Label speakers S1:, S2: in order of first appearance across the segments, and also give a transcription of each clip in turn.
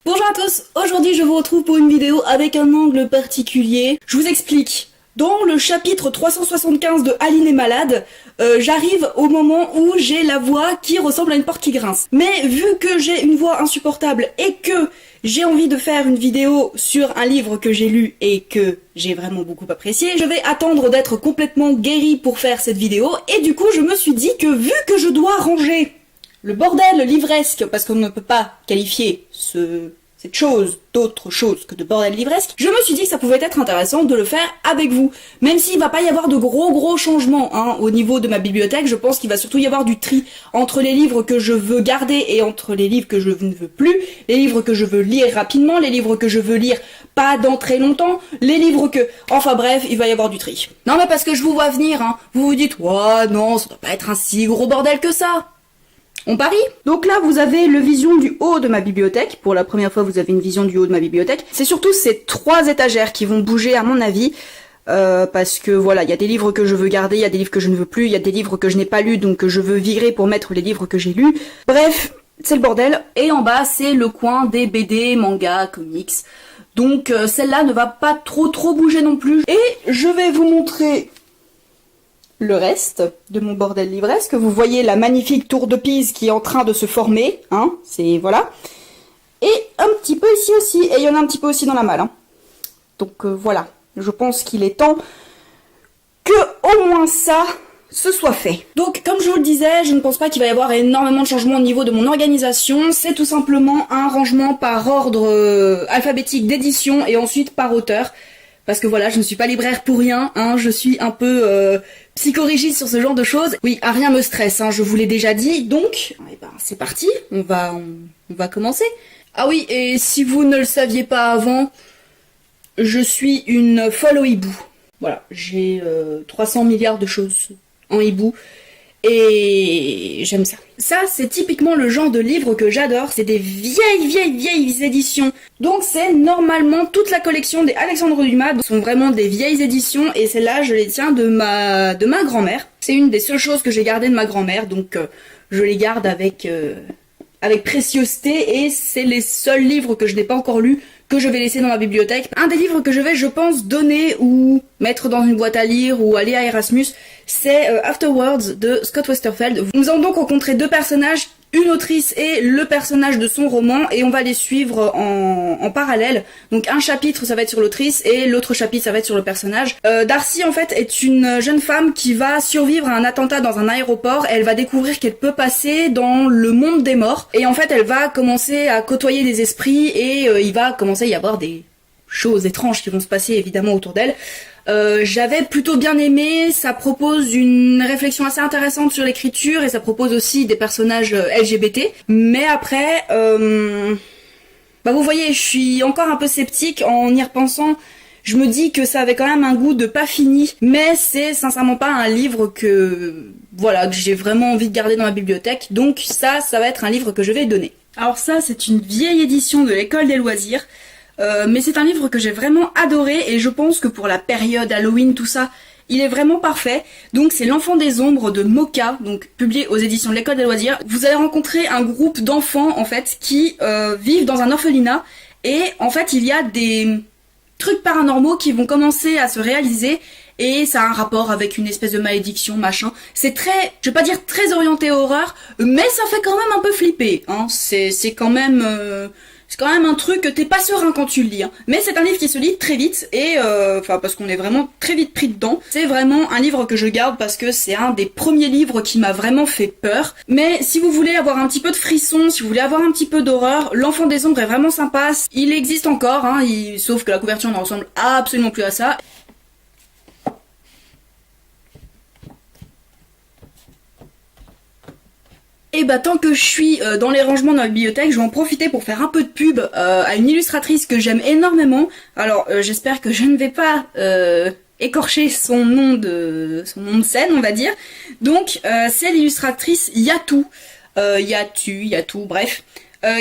S1: Bonjour à tous, aujourd'hui je vous retrouve pour une vidéo avec un angle particulier. Je vous explique. Dans le chapitre 375 de Aline est malade, j'arrive au moment où j'ai la voix qui ressemble à une porte qui grince. Mais vu que j'ai une voix insupportable et que j'ai envie de faire une vidéo sur un livre que j'ai lu et que j'ai vraiment beaucoup apprécié, je vais attendre d'être complètement guérie pour faire cette vidéo. Et du coup je me suis dit que vu que je dois ranger le bordel livresque, parce qu'on ne peut pas qualifier cette chose d'autre chose que de bordel livresque, je me suis dit que ça pouvait être intéressant de le faire avec vous. Même s'il va pas y avoir de gros changements au niveau de ma bibliothèque, je pense qu'il va surtout y avoir du tri entre les livres que je veux garder et entre les livres que je ne veux plus, les livres que je veux lire rapidement, les livres que je veux lire pas dans très longtemps, les livres que... Enfin bref, il va y avoir du tri. Non mais parce que je vous vois venir, vous vous dites « Ouais, non, ça doit pas être un si gros bordel que ça !» On parie? Donc là, vous avez le vision du haut de ma bibliothèque. Pour la première fois, vous avez une vision du haut de ma bibliothèque. C'est surtout ces 3 étagères qui vont bouger à mon avis. Parce que voilà, il y a des livres que je veux garder, il y a des livres que je ne veux plus, il y a des livres que je n'ai pas lus, donc que je veux virer pour mettre les livres que j'ai lus. Bref, c'est le bordel. Et en bas, c'est le coin des BD, mangas, comics. Donc celle-là ne va pas trop bouger non plus. Et je vais vous montrer le reste de mon bordel livresque. Vous voyez la magnifique tour de Pise qui est en train de se former, c'est voilà. Et un petit peu ici aussi, et il y en a un petit peu aussi dans la malle, Donc voilà, je pense qu'il est temps que au moins ça se soit fait. Donc comme je vous le disais, je ne pense pas qu'il va y avoir énormément de changements au niveau de mon organisation. C'est tout simplement un rangement par ordre alphabétique d'édition et ensuite par auteur. Parce que voilà, je ne suis pas libraire pour rien, je suis un peu psychorigide sur ce genre de choses. Oui, rien me stresse, je vous l'ai déjà dit, donc c'est parti, on va commencer. Ah oui, et si vous ne le saviez pas avant, je suis une folle au hibou. Voilà, j'ai 300 milliards de choses en hibou. Et j'aime ça. Ça, c'est typiquement le genre de livre que j'adore. C'est des vieilles éditions. Donc c'est normalement toute la collection des Alexandre Dumas. Ce sont vraiment des vieilles éditions. Et celles-là, je les tiens de ma grand-mère. C'est une des seules choses que j'ai gardées de ma grand-mère. Donc je les garde avec préciosité. Et c'est les seuls livres que je n'ai pas encore lus que je vais laisser dans ma bibliothèque. Un des livres que je vais, je pense, donner ou mettre dans une boîte à lire ou aller à Erasmus, c'est Afterwards de Scott Westerfeld. Nous allons donc rencontrer 2 personnages, une autrice et le personnage de son roman, et on va les suivre en parallèle. Donc un chapitre ça va être sur l'autrice et l'autre chapitre ça va être sur le personnage. Darcy en fait est une jeune femme qui va survivre à un attentat dans un aéroport. Elle va découvrir qu'elle peut passer dans le monde des morts, et en fait elle va commencer à côtoyer des esprits, et il va commencer à y avoir des choses étranges qui vont se passer évidemment autour d'elle. J'avais plutôt bien aimé, ça propose une réflexion assez intéressante sur l'écriture et ça propose aussi des personnages LGBT. Mais après, vous voyez, je suis encore un peu sceptique en y repensant. Je me dis que ça avait quand même un goût de pas fini, mais c'est sincèrement pas un livre que j'ai vraiment envie de garder dans ma bibliothèque. Donc ça va être un livre que je vais donner. Alors ça, c'est une vieille édition de l'école des loisirs. Mais c'est un livre que j'ai vraiment adoré et je pense que pour la période Halloween, tout ça, il est vraiment parfait. Donc c'est L'Enfant des Ombres de Moka, donc publié aux éditions de l'école des loisirs. Vous allez rencontrer un groupe d'enfants en fait qui vivent dans un orphelinat, et en fait il y a des trucs paranormaux qui vont commencer à se réaliser, et ça a un rapport avec une espèce de malédiction, machin. C'est très, je vais pas dire très orienté horreur, mais ça fait quand même un peu flipper, C'est quand même... c'est quand même un truc que t'es pas serein quand tu le lis, Mais c'est un livre qui se lit très vite, et parce qu'on est vraiment très vite pris dedans. C'est vraiment un livre que je garde parce que c'est un des premiers livres qui m'a vraiment fait peur. Mais si vous voulez avoir un petit peu de frisson, si vous voulez avoir un petit peu d'horreur, L'Enfant des Ombres est vraiment sympa. Il existe encore, sauf que la couverture ne ressemble absolument plus à ça. Et tant que je suis dans les rangements de ma bibliothèque, je vais en profiter pour faire un peu de pub à une illustratrice que j'aime énormément. Alors j'espère que je ne vais pas écorcher son nom de scène, on va dire. Donc c'est l'illustratrice Yatou, Yatou, bref.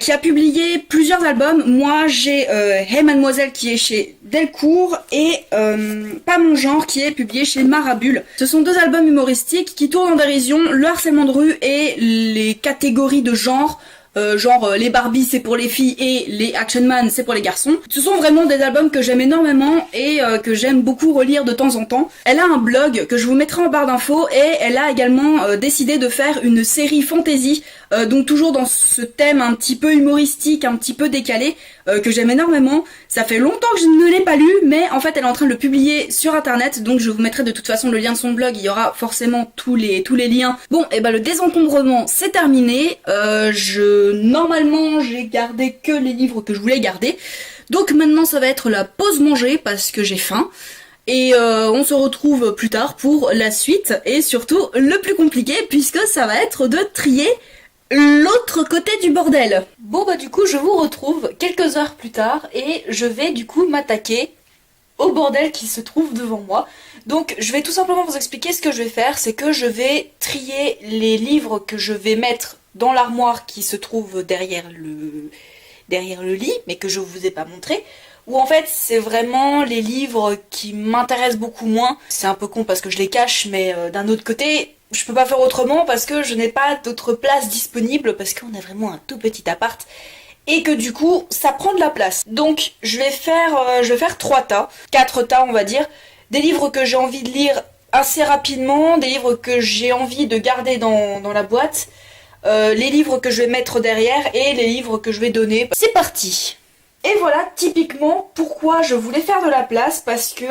S1: Qui a publié plusieurs albums. Moi j'ai Hey Mademoiselle qui est chez Delcourt et Pas mon genre qui est publié chez Marabule. Ce sont 2 albums humoristiques qui tournent en dérision le harcèlement de rue et les catégories de genre genre les Barbie c'est pour les filles et les Action Man c'est pour les garçons. Ce sont vraiment des albums que j'aime énormément et que j'aime beaucoup relire de temps en temps. Elle a un blog que je vous mettrai en barre d'infos et elle a également décidé de faire une série fantasy, donc toujours dans ce thème un petit peu humoristique, un petit peu décalé, que j'aime énormément. Ça fait longtemps que je ne l'ai pas lu, mais en fait elle est en train de le publier sur internet, donc je vous mettrai de toute façon le lien de son blog, il y aura forcément tous les liens. Bon, et bah le désencombrement c'est terminé, normalement j'ai gardé que les livres que je voulais garder, donc maintenant ça va être la pause manger parce que j'ai faim. Et on se retrouve plus tard pour la suite, et surtout le plus compliqué, puisque ça va être de trier l'autre côté du bordel. Bon bah du coup je vous retrouve quelques heures plus tard, et je vais du coup m'attaquer au bordel qui se trouve devant moi. Donc je vais tout simplement vous expliquer ce que je vais faire, c'est que je vais trier les livres que je vais mettre dans l'armoire qui se trouve derrière le lit, mais que je vous ai pas montré. Où en fait c'est vraiment les livres qui m'intéressent beaucoup moins. C'est un peu con parce que je les cache, mais d'un autre côté, je peux pas faire autrement parce que je n'ai pas d'autre place disponible, parce qu'on a vraiment un tout petit appart et que du coup ça prend de la place. Donc je vais faire 3 tas, 4 tas on va dire, des livres que j'ai envie de lire assez rapidement, des livres que j'ai envie de garder dans la boîte, les livres que je vais mettre derrière et les livres que je vais donner. C'est parti! Et voilà typiquement pourquoi je voulais faire de la place, parce que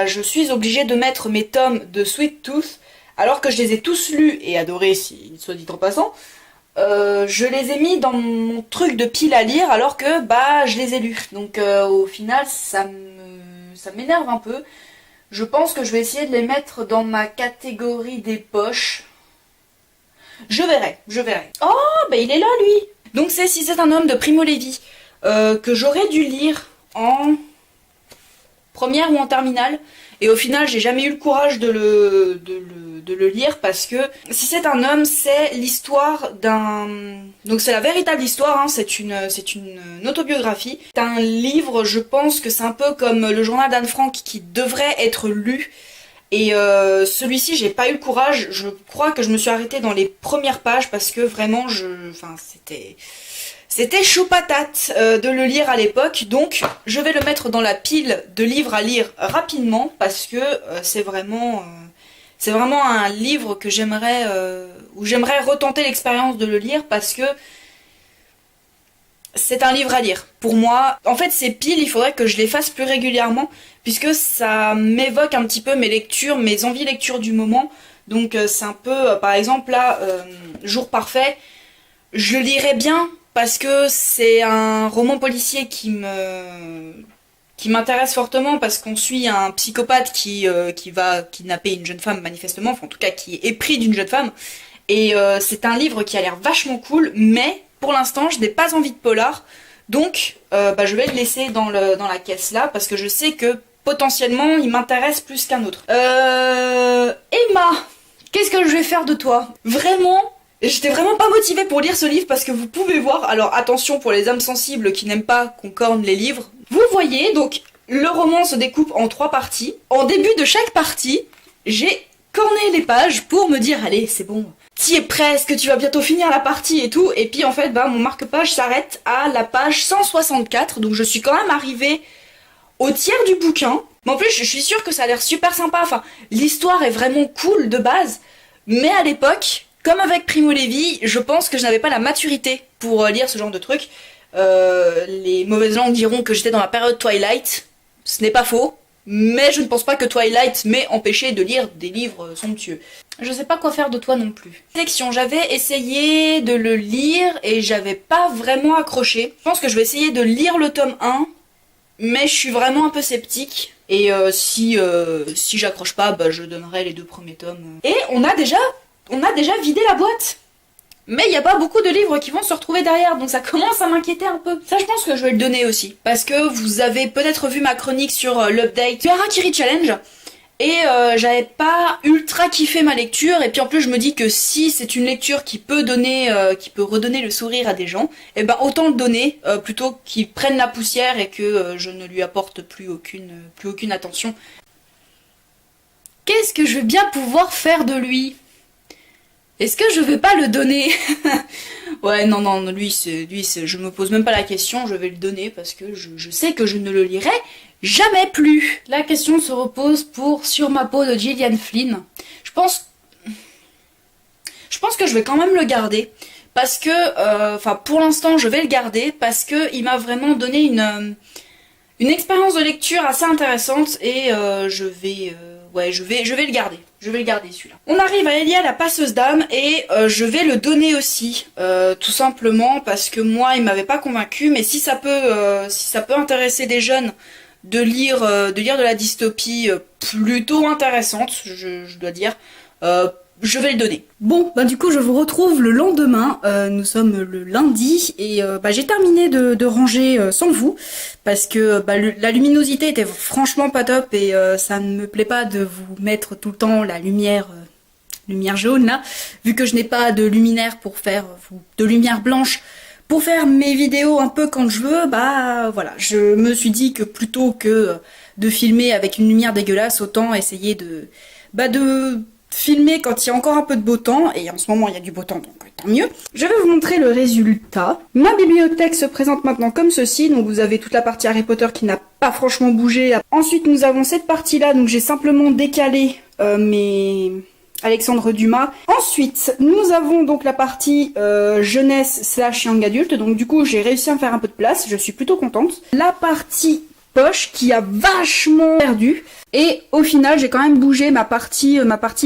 S1: je suis obligée de mettre mes tomes de Sweet Tooth, alors que je les ai tous lus et adorés, si soit dit en passant. Je les ai mis dans mon truc de pile à lire alors que je les ai lus. Donc au final ça m'énerve un peu. Je pense que je vais essayer de les mettre dans ma catégorie des poches. Je verrai. Oh, il est là lui. Donc c'est Si c'est un homme de Primo Levi. Que j'aurais dû lire en première ou en terminale, et au final j'ai jamais eu le courage de le lire, parce que Si c'est un homme, c'est l'histoire d'un... Donc c'est la véritable histoire, hein, c'est une autobiographie. C'est un livre, je pense que c'est un peu comme le journal d'Anne Frank qui devrait être lu, et celui-ci j'ai pas eu le courage. Je crois que je me suis arrêtée dans les premières pages parce que vraiment c'était chaud patate de le lire à l'époque, donc je vais le mettre dans la pile de livres à lire rapidement, parce que c'est vraiment un livre que où j'aimerais retenter l'expérience de le lire, parce que c'est un livre à lire. Pour moi, en fait ces piles, il faudrait que je les fasse plus régulièrement, puisque ça m'évoque un petit peu mes lectures, mes envies lecture du moment. Donc c'est un peu, par exemple là, Jour parfait, je le lirais bien, parce que c'est un roman policier qui m'intéresse fortement, parce qu'on suit un psychopathe qui va kidnapper une jeune femme manifestement, enfin en tout cas qui est épris d'une jeune femme, et c'est un livre qui a l'air vachement cool, mais pour l'instant je n'ai pas envie de polar, donc je vais le laisser dans la caisse là, parce que je sais que potentiellement il m'intéresse plus qu'un autre. Emma, qu'est-ce que je vais faire de toi? Vraiment, j'étais vraiment pas motivée pour lire ce livre, parce que vous pouvez voir, alors attention pour les âmes sensibles qui n'aiment pas qu'on corne les livres, vous voyez, donc le roman se découpe en 3 parties. En début de chaque partie, j'ai corné les pages pour me dire allez c'est bon, t'y es presque, tu vas bientôt finir la partie et tout, et puis en fait mon marque-page s'arrête à la page 164, donc je suis quand même arrivée au tiers du bouquin. Mais en plus je suis sûre que ça a l'air super sympa, enfin l'histoire est vraiment cool de base, mais à l'époque, comme avec Primo Levi, je pense que je n'avais pas la maturité pour lire ce genre de truc. Les mauvaises langues diront que j'étais dans la période Twilight, ce n'est pas faux, mais je ne pense pas que Twilight m'ait empêché de lire des livres somptueux. Je sais pas quoi faire de toi non plus. Sélection, j'avais essayé de le lire et j'avais pas vraiment accroché. Je pense que je vais essayer de lire le tome 1, mais je suis vraiment un peu sceptique. Et si j'accroche pas, je donnerai les 2 premiers tomes. Et on a déjà vidé la boîte. Mais il n'y a pas beaucoup de livres qui vont se retrouver derrière, donc ça commence à m'inquiéter un peu. Ça, je pense que je vais le donner aussi, parce que vous avez peut-être vu ma chronique sur l'update du Harakiri Challenge, et j'avais pas ultra kiffé ma lecture, et puis en plus je me dis que si c'est une lecture qui peut redonner le sourire à des gens, et autant le donner, plutôt qu'il prenne la poussière et que je ne lui apporte plus aucune attention. Qu'est-ce que je vais bien pouvoir faire de lui ? Est-ce que je vais pas le donner? Ouais, non, non, je me pose même pas la question, je vais le donner parce que je sais que je ne le lirai jamais plus. La question se repose pour Sur ma peau de Gillian Flynn. Je pense que je vais quand même le garder parce que, enfin, pour l'instant, je vais le garder parce que il m'a vraiment donné une expérience de lecture assez intéressante et ouais, je vais le garder. Je vais le garder celui-là. On arrive à Elia la passeuse d'âme et je vais le donner aussi, tout simplement parce que moi il m'avait pas convaincu, mais si ça peut intéresser des jeunes de lire de la dystopie plutôt intéressante, je dois dire. Je vais le donner. Bon, bah du coup je vous retrouve le lendemain, nous sommes le lundi et j'ai terminé de ranger sans vous parce que la luminosité était franchement pas top et ça ne me plaît pas de vous mettre tout le temps la lumière jaune là, vu que je n'ai pas de luminaire pour faire de lumière blanche pour faire mes vidéos un peu quand je veux, bah voilà, je me suis dit que plutôt que de filmer avec une lumière dégueulasse, autant essayer de filmer quand il y a encore un peu de beau temps, et en ce moment il y a du beau temps, donc tant mieux. Je vais vous montrer le résultat. Ma bibliothèque se présente maintenant comme ceci, donc vous avez toute la partie Harry Potter qui n'a pas franchement bougé. Ensuite nous avons cette partie-là, donc j'ai simplement décalé mes Alexandre Dumas. Ensuite, nous avons donc la partie jeunesse / young adulte, donc du coup j'ai réussi à me faire un peu de place, je suis plutôt contente. La partie poche qui a vachement perdu. Et au final, j'ai quand même bougé ma partie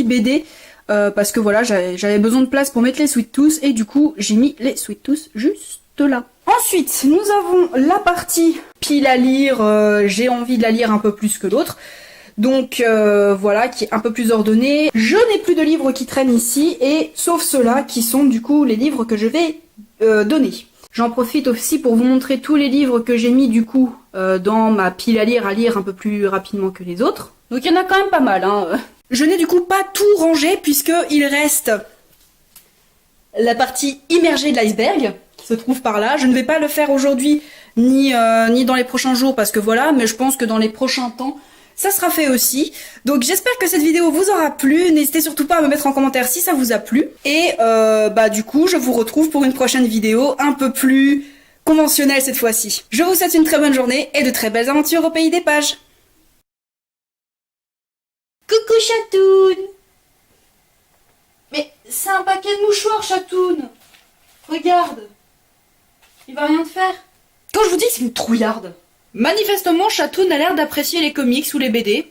S1: BD parce que voilà, j'avais besoin de place pour mettre les Sweet Tooth et du coup, j'ai mis les Sweet Tooth juste là. Ensuite, nous avons la partie pile à lire, j'ai envie de la lire un peu plus que l'autre. Donc voilà, qui est un peu plus ordonnée. Je n'ai plus de livres qui traînent ici, et sauf ceux-là qui sont du coup les livres que je vais donner. J'en profite aussi pour vous montrer tous les livres que j'ai mis du coup dans ma pile à lire un peu plus rapidement que les autres. Donc il y en a quand même pas mal, hein. Je n'ai du coup pas tout rangé puisque il reste la partie immergée de l'iceberg qui se trouve par là. Je ne vais pas le faire aujourd'hui ni dans les prochains jours parce que voilà, mais je pense que dans les prochains temps ça sera fait aussi. Donc j'espère que cette vidéo vous aura plu. N'hésitez surtout pas à me mettre en commentaire si ça vous a plu. Et du coup, je vous retrouve pour une prochaine vidéo un peu plus conventionnelle cette fois-ci. Je vous souhaite une très bonne journée et de très belles aventures au pays des pages. Coucou Chatoun! Mais c'est un paquet de mouchoirs, Chatoun! Regarde! Il va rien te faire. Quand je vous dis, c'est une trouillarde. Manifestement, Chatoun a l'air d'apprécier les comics ou les BD.